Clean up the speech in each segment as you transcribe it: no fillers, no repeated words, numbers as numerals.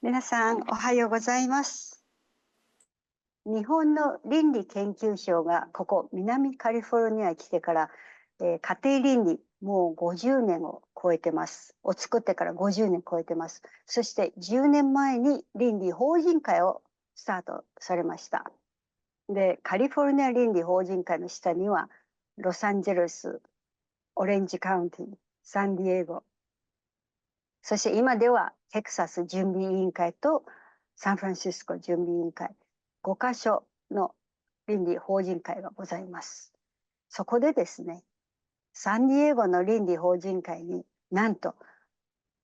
皆さん、おはようございます。日本の倫理研究所がここ南カリフォルニアに来てから、家庭倫理もう50年を超えてます。を作ってから50年超えてます。そして10年前に倫理法人会をスタートされました。で、カリフォルニア倫理法人会の下には、ロサンゼルス、オレンジカウンティ、サンディエゴ、そして今ではテキサス準備委員会とサンフランシスコ準備委員会、5カ所の倫理法人会がございます。そこでですね、サンディエゴの倫理法人会になんと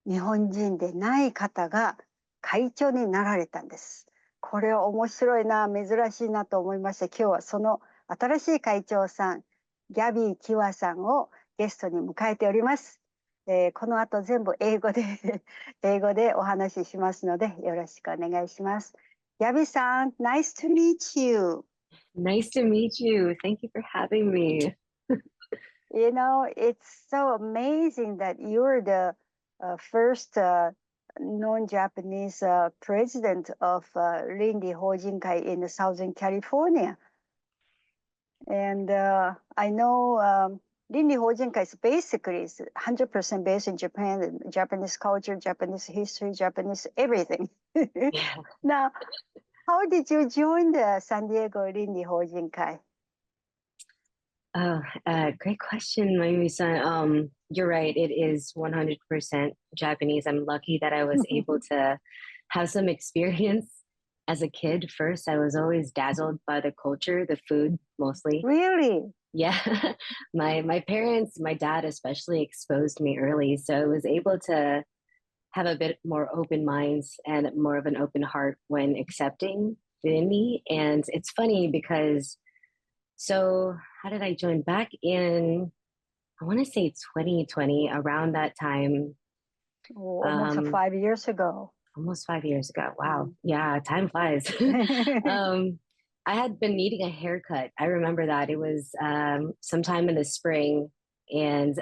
日本人でない方が会長になられたんです。これは面白いな、珍しいなと思いまして、今日はその新しい会長さん、ギャビー・キワさんをゲストに迎えております。この後全部英語で英語でお話ししますのでよろしくお願いします。ギャビーさん、nice to meet you. Nice to meet you. Thank you for having me. You know, it's so amazing that you're the first non-Japanese president of Rindi Hojinkai in Southern California. And I know Rindi Hojinkai is basically 100% based in Japan, Japanese culture, Japanese history, Japanese everything. Yeah. Now, how did you join the San Diego Rindi Hojinkai? Oh, great question, Mayumi-san. You're right. It is 100% Japanese. I'm lucky that I was able to have some experience as a kid. First, I was always dazzled by the culture, the food mostly. Really? Yeah. My parents, my dad especially exposed me early, so I was able to have a bit more open minds and more of an open heart when accepting divinity. And it's funny because so how did I join back in, I want to say 2020, around that time, Oh, almost um, 5 years ago. almost 5 years ago. Wow. Mm. Yeah, time flies. um, I had been needing a haircut. I remember that it was sometime in the spring, and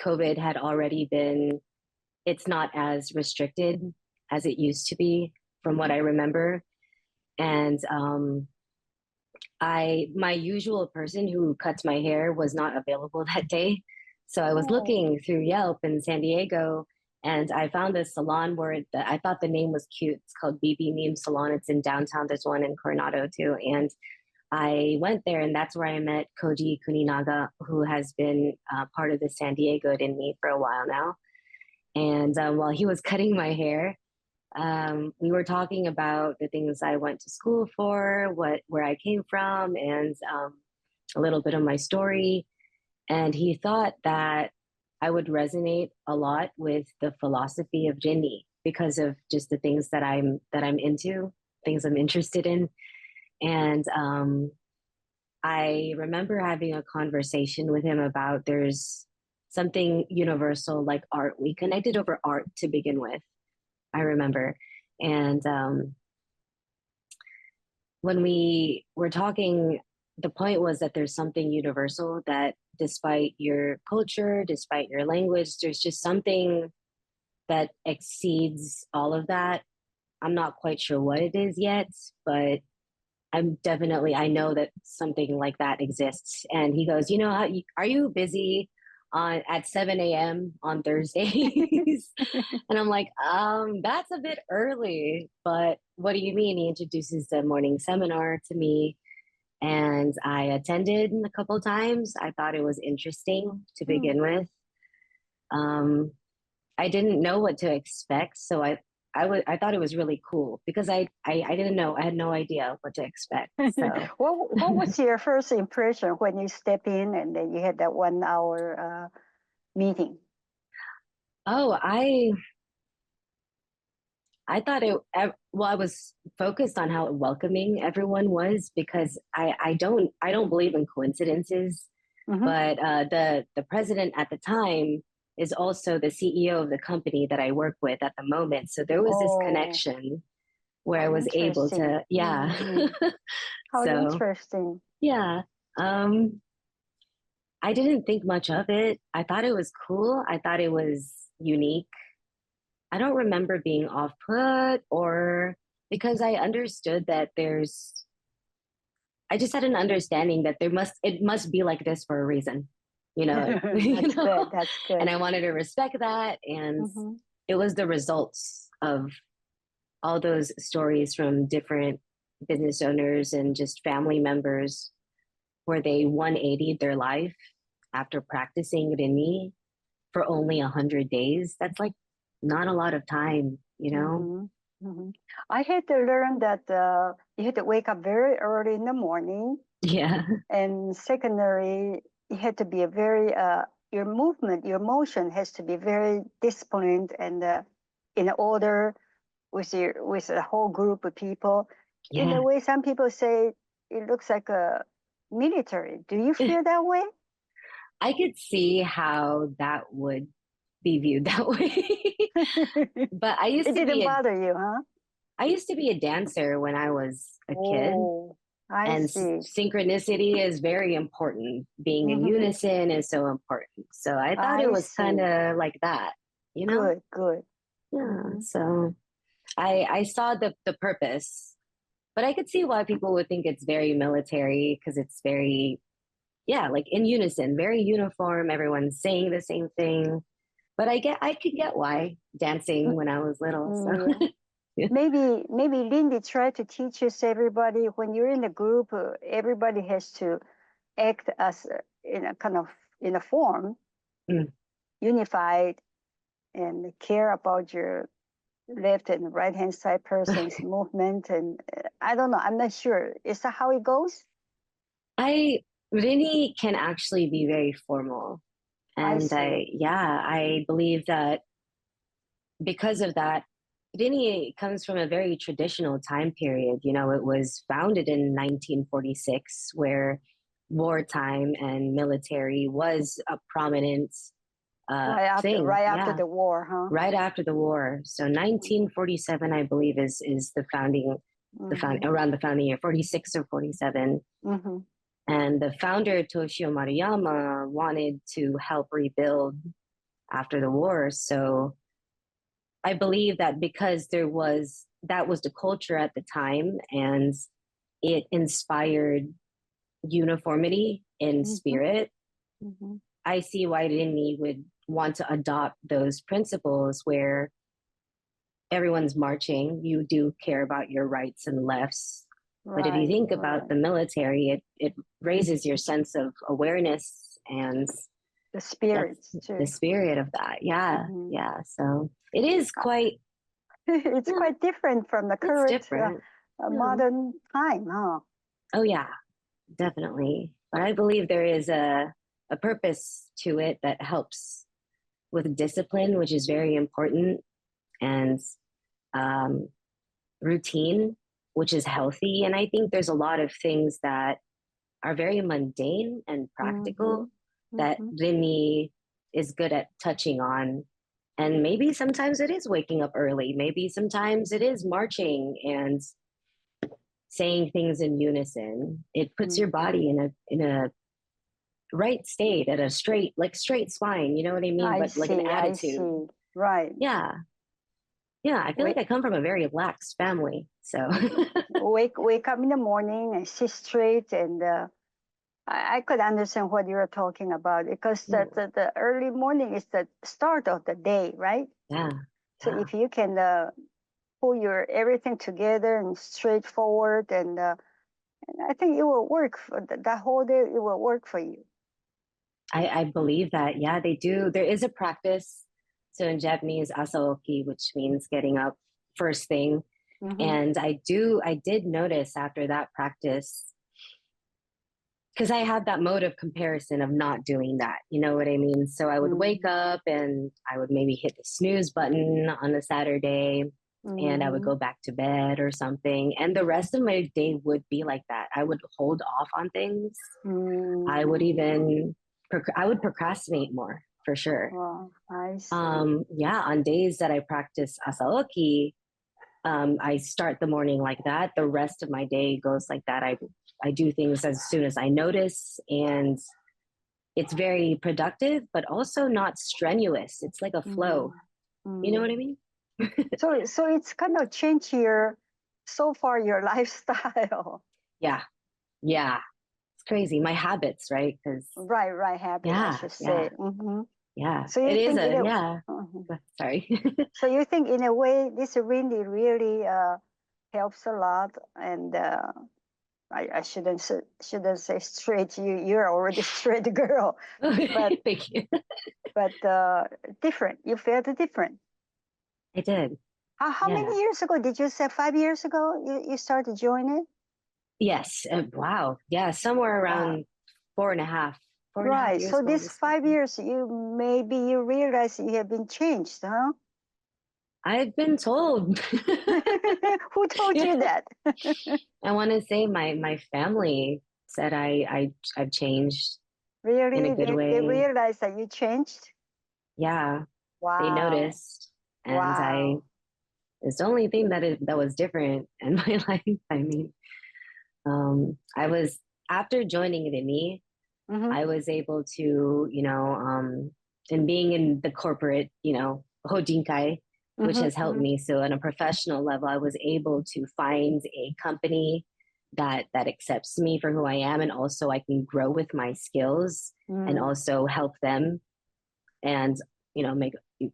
COVID had already been, it's not as restricted as it used to be from what I remember. And my usual person who cuts my hair was not available that day. So I was Oh, looking through Yelp in San Diego, and I found this salon where I thought the name was cute. It's called BB Meme Salon. It's in downtown. There's one in Coronado too. And I went there, and that's where I met Koji Kuninaga, who has been part of the San Diego in me for a while now. And while he was cutting my hair, we were talking about the things I went to school for, where I came from, and a little bit of my story. And he thought that I would resonate a lot with the philosophy of Jinni because of just the things that I'm into, things I'm interested in. And I remember having a conversation with him about there's something universal like art. We connected over art to begin with, I remember. And when we were talking, the point was that there's something universal that despite your culture, despite your language, there's just something that exceeds all of that. I'm not quite sure what it is yet, but I know that something like that exists. And he goes, are you busy at 7 a.m. on Thursdays? And I'm like, that's a bit early, but what do you mean? He introduces the morning seminar to me, and I attended a couple of times. I thought it was interesting to hmm. begin with. Um, I didn't know what to expect, so I thought it was really cool because I didn't know. I had no idea what to expect. So What was your first impression when you step in and then you had that 1 hour meeting? oh, I thought well, I was focused on how welcoming everyone was because I don't believe in coincidences, Hmm. but the president at the time is also the CEO of the company that I work with at the moment. So there was this Oh, connection where I how was able interesting. to, yeah. Hmm. How So interesting. yeah, um, I didn't think much of it. I thought it was cool. I thought it was unique. I don't remember being off put, or because I understood that I just had an understanding that it must be like this for a reason, you know, That's good. That's and good. I wanted to respect that. And Mm-hmm. it was the results of all those stories from different business owners and just family members where they 180'd their life after practicing Rini for only 100 days. That's like not a lot of time, you know? Mm-hmm. Mm-hmm. I had to learn that you had to wake up very early in the morning, Yeah. and secondary, you had to be a very your movement, your motion has to be very disciplined and in order with a whole group of people. In a Yeah. way, some people say it looks like a military. Do you feel that way? I could see how that would be viewed that way. But It didn't bother you, huh? I used to be a dancer when I was a kid, Oh, I and see. synchronicity is very important. Being in Hmm. unison is so important. So I thought it I was kind see. of like that, you know? Good, good. Yeah. Hmm. So I saw the purpose, but I could see why people would think it's very military because it's very, yeah, like in unison, very uniform. Everyone's saying the same thing. But I could get why dancing when I was little. So Yeah. yeah. Maybe Lindy tried to teach us everybody when you're in a group, everybody has to act as in a kind of in a form, Mm. unified, and care about your left and right hand side person's movement. And I don't know, I'm not sure. Is that how it goes? I really can actually be very formal. I And see. I believe that because of that, Rini comes from a very traditional time period. You know, it was founded in 1946, where wartime and military was a prominent thing. Right after Yeah, the war, huh? right after the war. So 1947, I believe, is Mm-hmm. around the founding year, 46 or 47. Mm-hmm. And the founder, Toshio Maruyama, wanted to help rebuild after the war. So I believe that because that was the culture at the time, and it inspired uniformity in Mm-hmm. spirit. Mm-hmm. I see why Rini would want to adopt those principles where everyone's marching. You do care about your rights and lefts. But if you Right, think about right. the military, it raises your sense of awareness, and The that's spirits the too. spirit of that. Yeah, Mm-hmm. yeah. So it is quite, It's yeah, quite different from the it's current different. Yeah. modern time, huh? Oh yeah, definitely. But I believe there is a purpose to it that helps with discipline, which is very important, and um, routine, which is healthy. And I think there's a lot of things that are very mundane and Mm-hmm. practical that Mm-hmm. Remy is good at touching on. And maybe sometimes it is waking up early. Maybe sometimes it is marching and saying things in unison. It puts your Mm-hmm. body in a right state, at a straight spine. You know what I mean? I But like an see, I attitude. see. Right. Yeah, yeah. I feel like Wake, I come from a very relaxed family. So wake up in the morning and sit straight, and I could understand what you're talking about because yeah, the early morning is the start of the day, right? yeah, So if you can pull your everything together and straightforward, and I think it will work for that whole day. It will work for you. I believe that. Yeah, they do. There is a practice. So in Japanese, asaoki, which means getting up first thing. Mm-hmm. And I did notice after that practice, because I had that mode of comparison of not doing that. You know what I mean? So I would wake Mm-hmm. up and I would maybe hit the snooze button on a Saturday, and I would Mm-hmm. go back to bed or something. And the rest of my day would be like that. I would hold off on things. I would Mm-hmm. even, I would procrastinate more for sure. Well, I see. Yeah, on days that I practice asaoki, I start the morning like that. The rest of my day goes like that. I do things as soon as I notice, and it's very productive, but also not strenuous. It's like a flow. Mm-hmm. You know Mm-hmm. what I mean? So it's kind of changed so far your lifestyle. Yeah, yeah. It's crazy. My habits, right? Because Right, habit, I yeah, should say. yeah, Mm-hmm. yeah. So It you is think a yeah. Mhm. Sorry. So you think in a way this really helps a lot, and I shouldn't say straight. You're already straight girl, but Thank you. but different. You felt different. I did. How Yeah. many years ago did you say? 5 years ago you started joining? Yes. Wow. Yeah. Somewhere Wow. around four and a half, 4.5 Right. years So ago this this 5 years, you realize you have been changed, huh? I've been told. Who told Yeah. you that? I want to say my family said I've changed in a Really? good They way. realized that you changed? Yeah, they Wow. noticed, and I Wow. it's the only thing that was different in my life. I mean, I was after joining Rimi, Mm-hmm. I was able to, and being in the corporate, hojinkai, which Mm-hmm. has helped Mm-hmm. me. So on a professional level, I was able to find a company that accepts me for who I am, and also I can grow with my skills and Mm. also help them and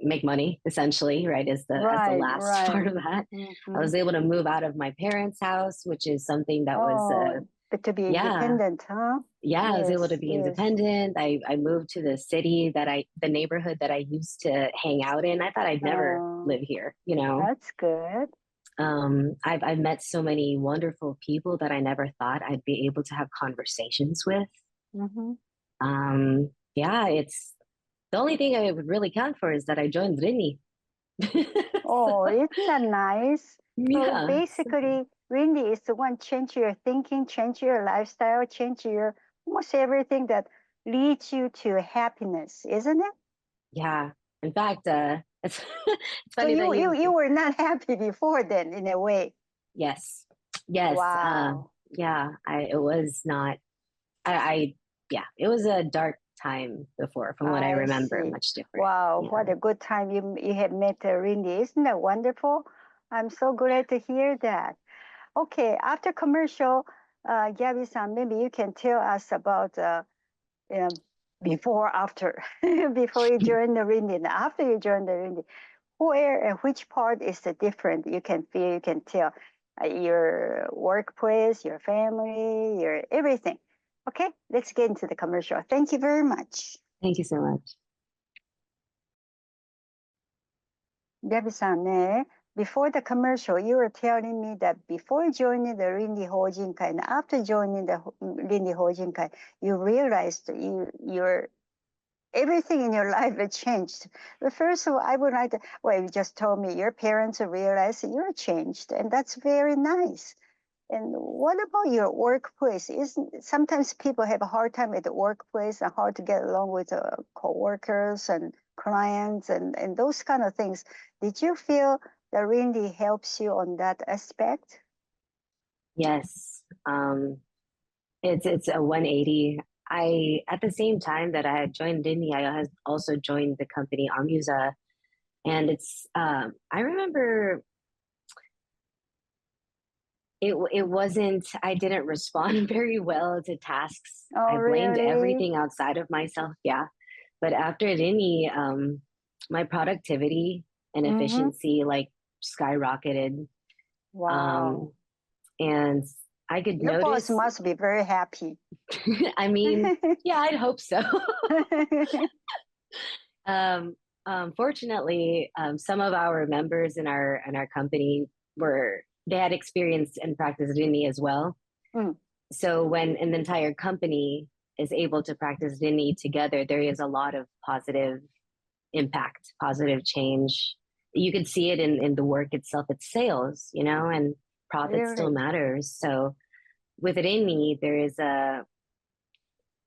make money essentially, right? As the last Right. part of that. I Mm-hmm. was able to move out of my parents' house, which is something that was Oh, but to be yeah, independent, huh? yeah, I was able to Yes, be yes. independent. I moved to the neighborhood that I used to hang out in. I thought I'd never Oh, live here. that's good. I've met so many wonderful people that I never thought I'd be able to have conversations with. Mm-hmm. Yeah, it's the only thing I would really count for is that I joined Rini. Oh, isn't that nice? So Yeah, basically, Rindy is the one change your thinking, change your lifestyle, change your almost everything that leads you to happiness, isn't it? yeah. In fact, it's So funny that you were not happy before then, in a way. yes, yes, Wow. yeah. It was not. I yeah, it was a dark time before, from what I I remember, see. much different. Wow, Yeah, what a good time you have met Rindy. Isn't that wonderful? I'm so glad to hear that. Okay, after commercial, Gabby-san, maybe you can tell us about before, after, before you join the Rindy, and after you join the Rindy. Where and which part is the different? You can feel, you can tell your workplace, your family, your everything. Okay, let's get into the commercial. Thank you very much. thank you so much. Gabby-san, before the commercial, you were telling me that before joining the Rindy Hojinkai and after joining the Rindy Hojinkai, you realized your everything in your life had changed. But first of all, I would like to, well, you just told me your parents realized that you're changed, and that's very nice. And what about your workplace? Isn't sometimes people have a hard time at the workplace and hard to get along with co-workers and clients and those kind of things. Did you feel that really helps you on that aspect? Yes, it's a 180. I At the same time that I had joined Disney, I had also joined the company Amusa, and I remember it wasn't I didn't respond very well to tasks. Oh, I blamed really? everything outside of myself. Yeah, but after Disney, my productivity and Mm-hmm. efficiency like skyrocketed. Wow. Um, and I could Your boss notice. must be very happy. I mean, yeah, I'd hope so. um, Fortunately, some of our members in our company were they had experience and practice Rini as well. Mm, So when an entire company is able to practice Rini together, there is a lot of positive impact, positive change. You could see it in the work itself. It's sales, and profit still really? matters. So with Rini,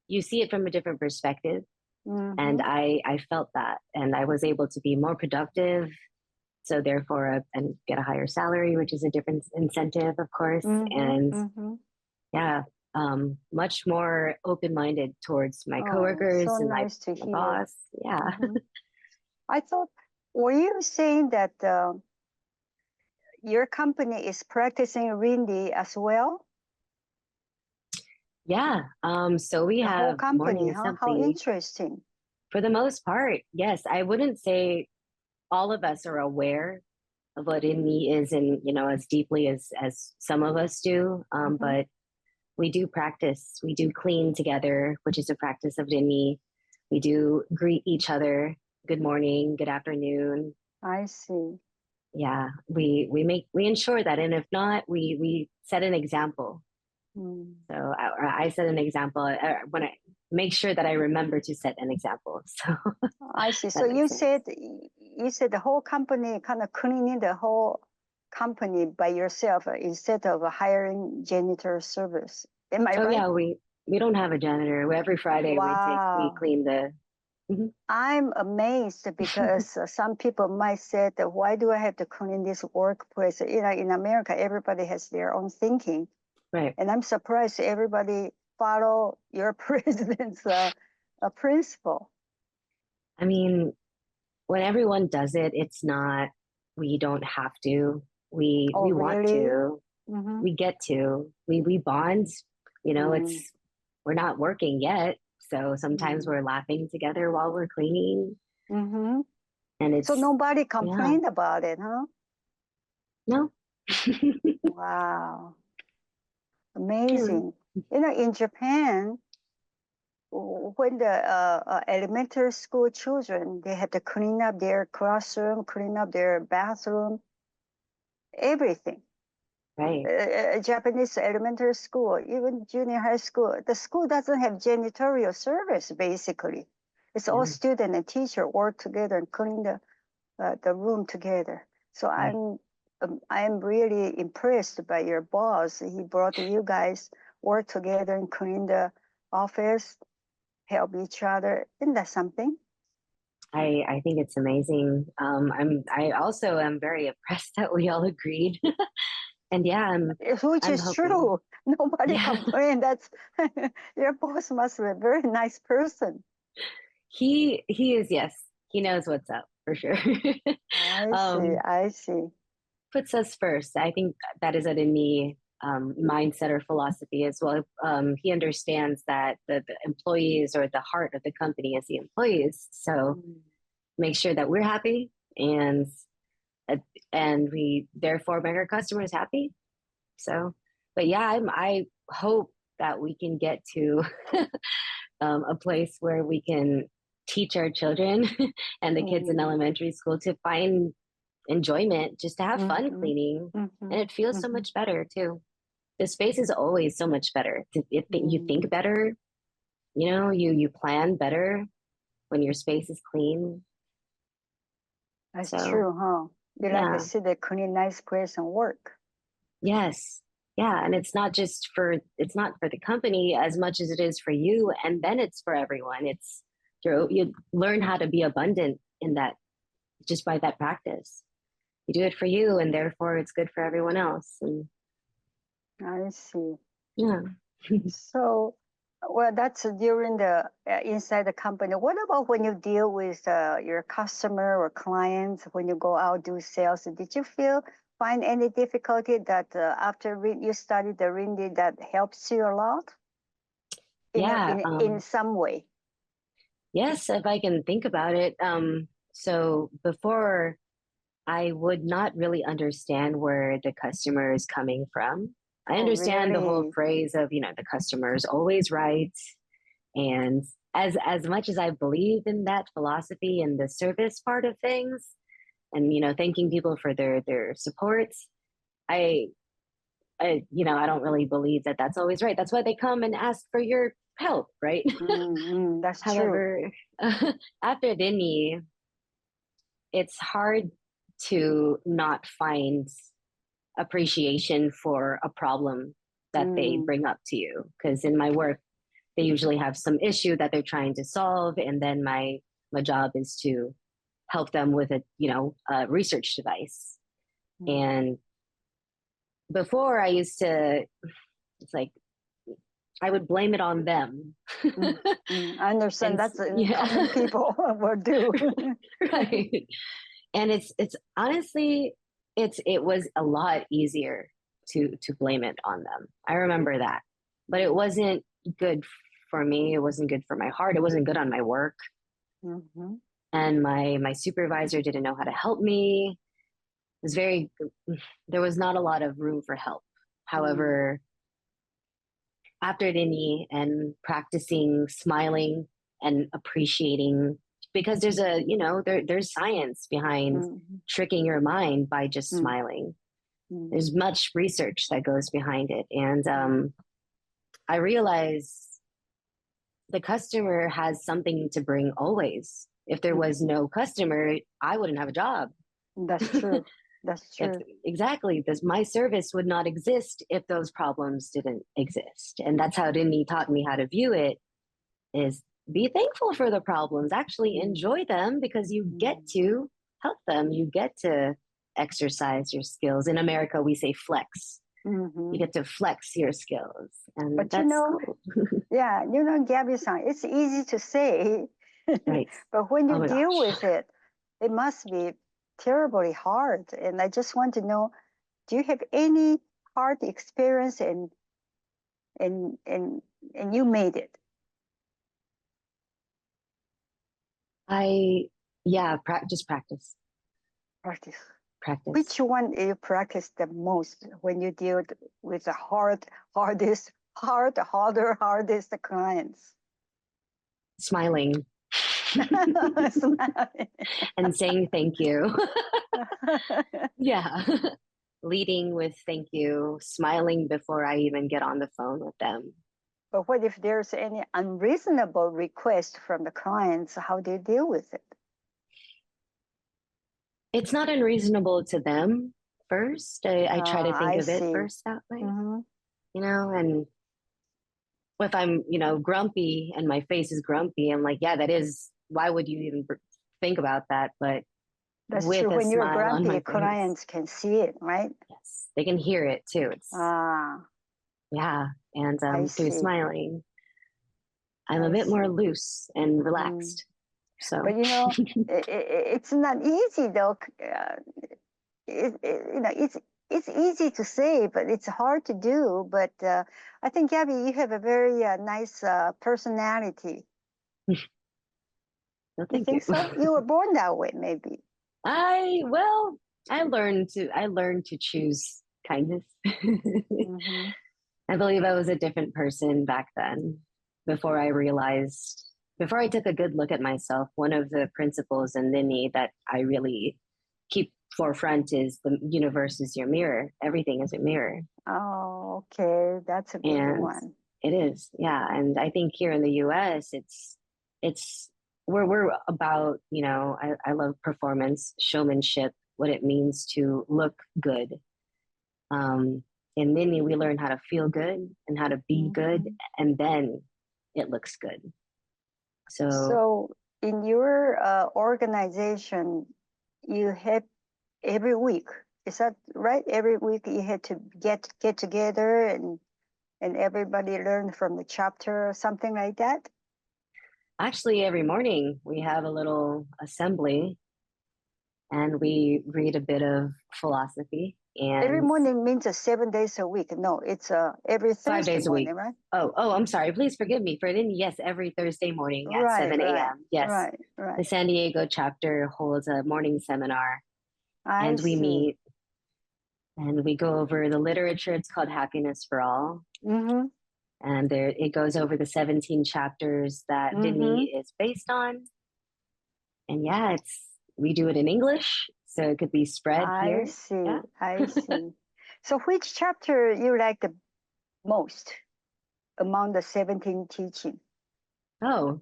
you see it from a different perspective. And Mm-hmm. I felt that, and I was able to be more productive. So therefore, and get a higher salary, which is a different incentive, of course. Mm-hmm. And Mm-hmm. yeah, much more open minded towards my Oh, so coworkers and my, nice to my hear. boss. Yeah. Mm-hmm. I thought, were you saying that? your company is practicing Rindy as well? Yeah. So we The whole have company, morning huh? How assembly interesting. for the most part. Yes, I wouldn't say all of us are aware of what INNI is, and as deeply as some of us do. But we do practice. We do clean together, which is a practice of INNI. We do greet each other. Good morning, good afternoon. I see. Yeah, we ensure that, and if not, we set an example. So I set an example when I make sure that I remember to set an example. So I see. So that makes you sense. said the whole company kind of cleaning the whole company by yourself instead of hiring janitor service. Am I Oh right? yeah, we don't have a janitor. Every Friday we Wow. clean the. Mhm. I'm amazed because some people might say that why do I have to clean this workplace? In America, everybody has their own thinking, Right. and I'm surprised everybody follow your president's principle. I mean, when everyone does it, it's not, we don't have to. Oh, We want really? to. Mm-hmm. We get to. We bond. Mm-hmm. It's we're not working yet, so sometimes we're laughing together while we're cleaning, Mm-hmm. and So it's nobody yeah. complained about it, huh? No. Wow, Yeah. amazing. In Japan, when the elementary school children, they had to clean up their classroom, clean up their bathroom, everything. Right. Japanese elementary school, even junior high school, the school doesn't have janitorial service, basically. It's all Yeah. student and teacher work together and clean the room together. So Right. I'm really impressed by your boss. He brought you guys work together and clean the office, help each other. Isn't that something? I think it's amazing. I also am very impressed that we all agreed. And yeah, Which I'm is hoping. true. Nobody Yeah. complained. That's your boss must be a very nice person. He is, yes. He knows what's up for sure. I see. um I see. Puts us first. I think that is in me mindset or philosophy as well. He understands that the employees, or the heart of the company, is the employees. So Mm. make sure that we're happy, uh, and we therefore make our customers happy. So, but yeah, I hope that we can get to a place where we can teach our children and the kids in Mm. elementary school to find enjoyment, just to have fun Mhm. cleaning. And Mhm. it feels so Mhm. much better too. The space is always so much better. If you Mm. think better, you plan better when your space is clean. That's So true, huh? You like to yeah, see the clean, nice place and work. yes. Yeah, and it's not for the company as much as it is for you, and then it's for everyone. You learn how to be abundant in that, just by that practice. You do it for you, and therefore it's good for everyone else. And I see. yeah. So, well, that's during the inside the company. What about when you deal with your customer or clients when you go out do sales? Did you find any difficulty that after you studied the Rindy that helps you a lot Yeah, in some way? yes, if I can think about it. So before, I would not really understand where the customer is coming from. I Oh, understand the whole really? phrase of, the customer is always right. And as much as I believe in that philosophy and the service part of things, and thanking people for their support, I I don't really believe that that's always right. That's why they come and ask for your help, right? That's true. However, after Dini, it's hard to not find appreciation for a problem that they Mm, bring up to you. Because in my work, they usually have some issue that they're trying to solve, and then my job is to help them with a research device. mm, And before, I used to, it's like, I would blame it on them. I understand. And That's yeah. common people will do. Right. And it's honestly, it was a lot easier to blame it on them. I remember that. But it wasn't good for me. It wasn't good for my heart. It wasn't good on my work. Mm-hmm. And my supervisor didn't know how to help me. It was very there was not a lot of room for help. However, after Dini and practicing smiling and appreciating, because there's a, there's science behind Mm-hmm. tricking your mind by just Mm-hmm. smiling. Mm-hmm. There's much research that goes behind it. And I realized the customer has something to bring always. If there was no customer, I wouldn't have a job. That's true. That's If true. exactly this my service would not exist if those problems didn't exist. And that's how Dini taught me how to view it is be thankful for the problems, actually enjoy them because you get to help them. You get to exercise your skills. In America, we say flex. Mm-hmm. You get to flex your skills. And But that's cool. yeah, Gabby-san, it's easy to say, Right. but when Oh you my deal gosh. with it, it must be terribly hard. And I just want to know, do you have any hard experience and and and you made it? Just practice. Practice. Practice. Which one you practice the most when you deal with the hardest clients? Smiling Smiling. and saying thank you. Yeah. Leading with thank you, smiling before I even get on the phone with them. But what if there's any unreasonable request from the clients? How do you deal with it? It's not unreasonable to them first. I try to think I of it see. first that way, Mm-hmm. and if I'm, grumpy and my face is grumpy, I'm like, yeah, that is, why would you even think about that? But That's with true. a When you're smile on grumpy, my face, clients can see it, right? yes, they can hear it too. Ah, Yeah. And I through see. smiling, I'm a I bit more see. loose and Mm. relaxed. So, But it's not easy though. It's easy to say, but it's hard to do. But I think Gabby, you have a very nice personality. well, You thank think you. so? You were born that way, maybe. Well, I learned to choose kindness. Mm-hmm. I believe I was a different person back then before I realized, before I took a good look at myself. One of the principles in Nini that I really keep forefront is the universe is your mirror. Everything is a mirror. Oh, okay. That's a good And one. it is, yeah. And I think here in the US, it's we're about, I love performance, showmanship, what it means to look good. Um, in Nini, we learn how to feel good and how to be good, and then it looks good. So in your organization, you have every week. Is that right? Every week you had to get together and everybody learn from the chapter or something like that? Actually, every morning we have a little assembly and we read a bit of philosophy Every and morning means 7 days a week. No, it's every 5 Thursday days a week. morning, right? Oh, I'm sorry. Please forgive me for it. Yes, every Thursday morning at Right, 7 right, a.m. Yes, right, the right. San Diego chapter holds a morning seminar I and we see. meet and we go over the literature. It's called Happiness for All. Mm-hmm. And there it goes over the 17 chapters that Mm-hmm. Vinny is based on. And yeah, we do it in English, so it could be spread I here. see. Yeah. I see. So which chapter you like the most among the 17 teaching? Oh,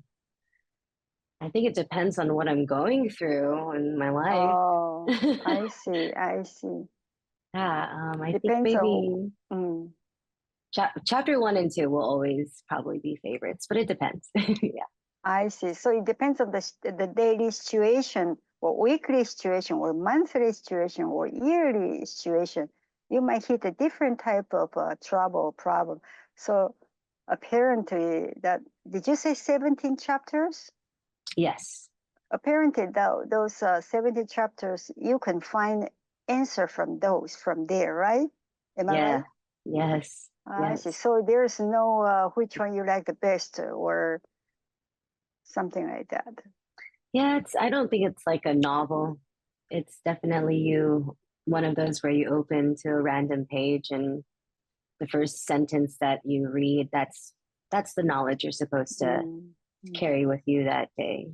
I think it depends on what I'm going through in my life. Oh, I see. I see. Yeah, I think Depends on. maybe Mm, chapter 1 and 2 will always probably be favorites, but it depends. Yeah. I see. So it depends on the daily situation, or weekly situation, or monthly situation, or yearly situation. You might hit a different type of trouble problem. So apparently, that did you say 17 chapters? Yes. Apparently, those 17 chapters you can find answer from there, right? Am I Yeah. right? Yes. I see. Yes. So there's no which one you like the best or something like that. Yeah, I don't think it's like a novel. It's definitely one of those where you open to a random page and the first sentence that you read, that's the knowledge you're supposed to Mm. carry with you that day.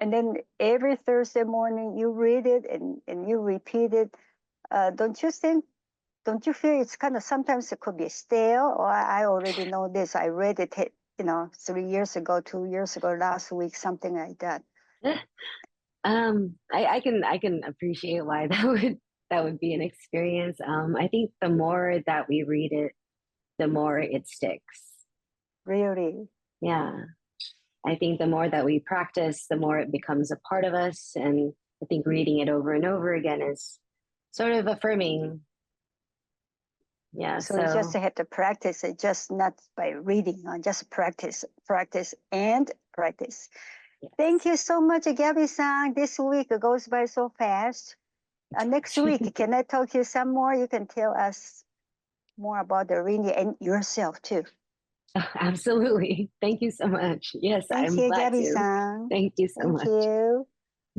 And then every Thursday morning you read it and you repeat it. Don't you feel it's kind of sometimes it could be stale, or I already know this. I read it, 3 years ago, 2 years ago, last week, something like that. I can appreciate why that would be an experience. I think the more that we read it, the more it sticks. Really? Yeah. I think the more that we practice, the more it becomes a part of us. And I think reading it over and over again is sort of affirming. Yeah. So you just So have to practice it, just not by reading, just practice, practice, and practice. yes. Thank you so much, Gabby-san. This week goes by so fast. Next week, can I talk to you some more? You can tell us more about the reading and yourself too. Absolutely. Thank you so much. Yes, Thank I'm you, glad to. Gabby-san. Thank you so Thank much.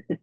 you.